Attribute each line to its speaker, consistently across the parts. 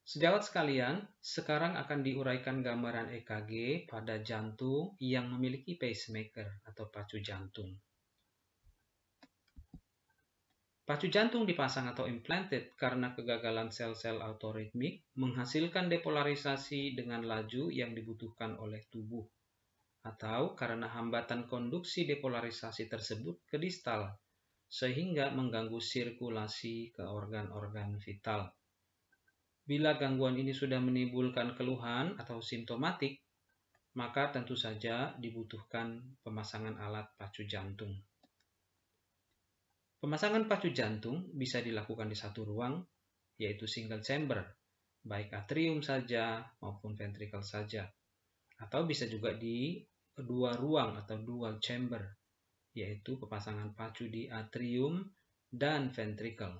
Speaker 1: Sejawat sekalian, sekarang akan diuraikan gambaran EKG pada jantung yang memiliki pacemaker atau pacu jantung. Pacu jantung dipasang atau implanted karena kegagalan sel-sel autoritmik menghasilkan depolarisasi dengan laju yang dibutuhkan oleh tubuh, atau karena hambatan konduksi depolarisasi tersebut ke distal, sehingga mengganggu sirkulasi ke organ-organ vital. Bila gangguan ini sudah menimbulkan keluhan atau simptomatik, maka tentu saja dibutuhkan pemasangan alat pacu jantung. Pemasangan pacu jantung bisa dilakukan di satu ruang, yaitu single chamber, baik atrium saja maupun ventricle saja. Atau bisa juga di dua ruang atau dual chamber, yaitu pemasangan pacu di atrium dan ventricle.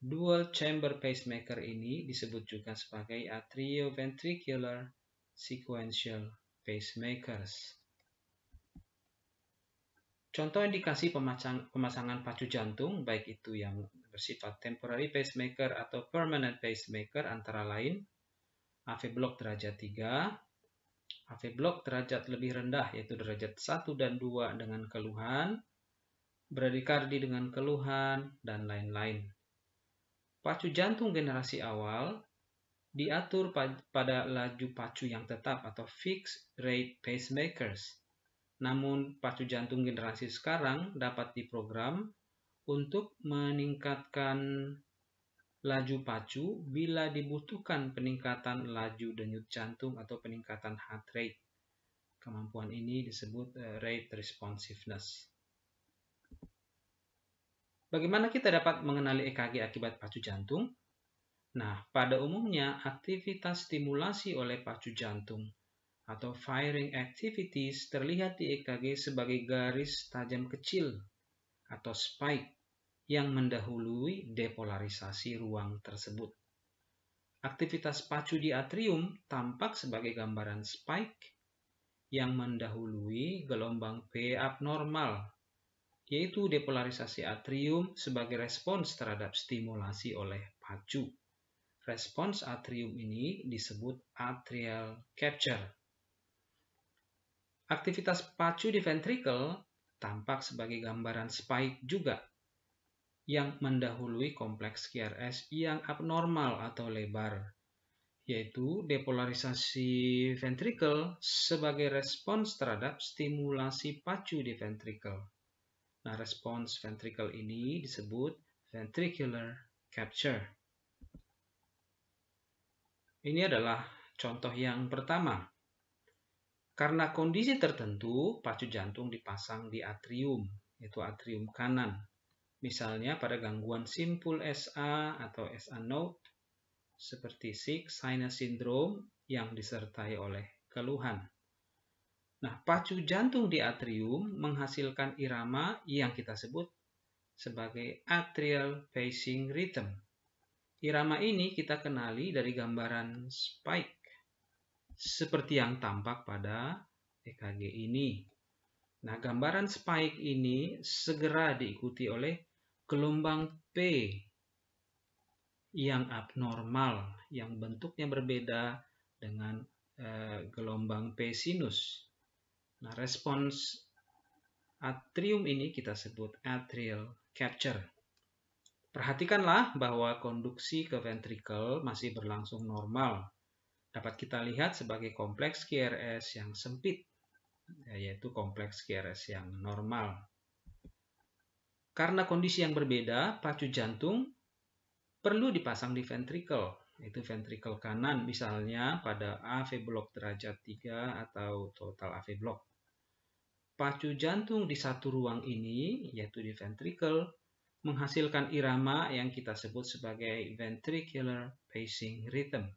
Speaker 1: Dual chamber pacemaker ini disebut juga sebagai atrioventricular sequential pacemakers. Contoh indikasi pemasangan pacu jantung, baik itu yang bersifat temporary pacemaker atau permanent pacemaker, antara lain AV block derajat 3, AV block derajat lebih rendah yaitu derajat 1 dan 2 dengan keluhan, bradikardi dengan keluhan, dan lain-lain. Pacu jantung generasi awal diatur pada laju pacu yang tetap atau fixed rate pacemakers. Namun, pacu jantung generasi sekarang dapat diprogram untuk meningkatkan laju pacu bila dibutuhkan peningkatan laju denyut jantung atau peningkatan heart rate. Kemampuan ini disebut rate responsiveness. Bagaimana kita dapat mengenali EKG akibat pacu jantung? Nah, pada umumnya aktivitas stimulasi oleh pacu jantung atau firing activities terlihat di EKG sebagai garis tajam kecil atau spike yang mendahului depolarisasi ruang tersebut. Aktivitas pacu di atrium tampak sebagai gambaran spike yang mendahului gelombang P abnormal, yaitu depolarisasi atrium sebagai respons terhadap stimulasi oleh pacu. Respons atrium ini disebut atrial capture. Aktivitas pacu di ventricle tampak sebagai gambaran spike juga, yang mendahului kompleks QRS yang abnormal atau lebar, yaitu depolarisasi ventricle sebagai respons terhadap stimulasi pacu di ventricle. Nah, respons ventricle ini disebut ventricular capture. Ini adalah contoh yang pertama. Karena kondisi tertentu, pacu jantung dipasang di atrium, yaitu atrium kanan. Misalnya pada gangguan simpul SA atau SA node, seperti sick sinus syndrome yang disertai oleh keluhan. Nah, pacu jantung di atrium menghasilkan irama yang kita sebut sebagai atrial pacing rhythm. Irama ini kita kenali dari gambaran spike, seperti yang tampak pada EKG ini. Nah, gambaran spike ini segera diikuti oleh gelombang P yang abnormal, yang bentuknya berbeda dengan gelombang P sinus. Nah, respons atrium ini kita sebut atrial capture. Perhatikanlah bahwa konduksi ke ventricle masih berlangsung normal. Dapat kita lihat sebagai kompleks QRS yang sempit, yaitu kompleks QRS yang normal. Karena kondisi yang berbeda, pacu jantung perlu dipasang di ventricle, yaitu ventricle kanan, misalnya pada AV block derajat 3 atau total AV block. Pacu jantung di satu ruang ini, yaitu di ventricle, menghasilkan irama yang kita sebut sebagai ventricular pacing rhythm.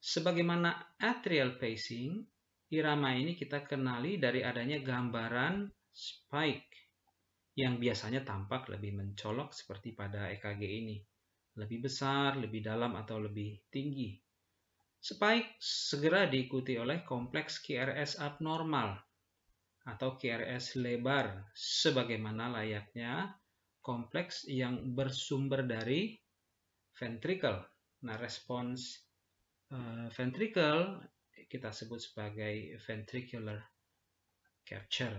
Speaker 1: Sebagaimana atrial pacing, irama ini kita kenali dari adanya gambaran spike yang biasanya tampak lebih mencolok seperti pada EKG ini, lebih besar, lebih dalam, atau lebih tinggi. Spike segera diikuti oleh kompleks QRS abnormal atau QRS lebar, sebagaimana layaknya kompleks yang bersumber dari ventricle. Nah, respons ventricle kita sebut sebagai ventricular capture.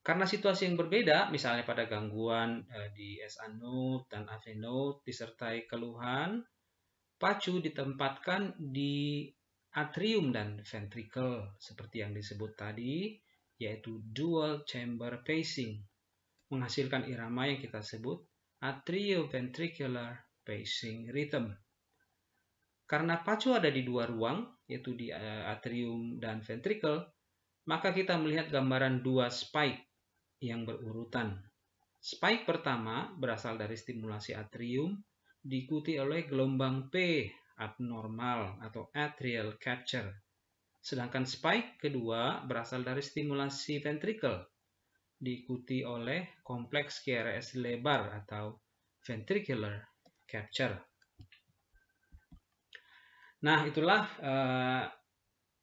Speaker 1: Karena situasi yang berbeda, misalnya pada gangguan di SA node dan AV node disertai keluhan, pacu ditempatkan di atrium dan ventricle seperti yang disebut tadi, yaitu dual chamber pacing, menghasilkan irama yang kita sebut atrioventricular pacing rhythm. Karena pacu ada di dua ruang, yaitu di atrium dan ventricle, maka kita melihat gambaran dua spike yang berurutan. Spike pertama berasal dari stimulasi atrium, diikuti oleh gelombang P abnormal atau atrial capture. Sedangkan spike kedua berasal dari stimulasi ventricle, diikuti oleh kompleks QRS lebar atau ventricular capture. Nah, itulah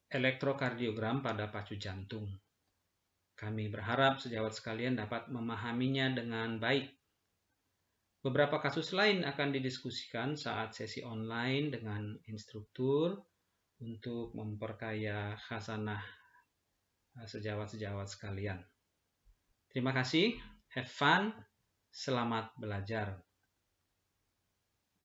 Speaker 1: elektrokardiogram pada pacu jantung. Kami berharap sejawat sekalian dapat memahaminya dengan baik. Beberapa kasus lain akan didiskusikan saat sesi online dengan instruktur untuk memperkaya khasanah sejawat-sejawat sekalian. Terima kasih, have fun, selamat belajar.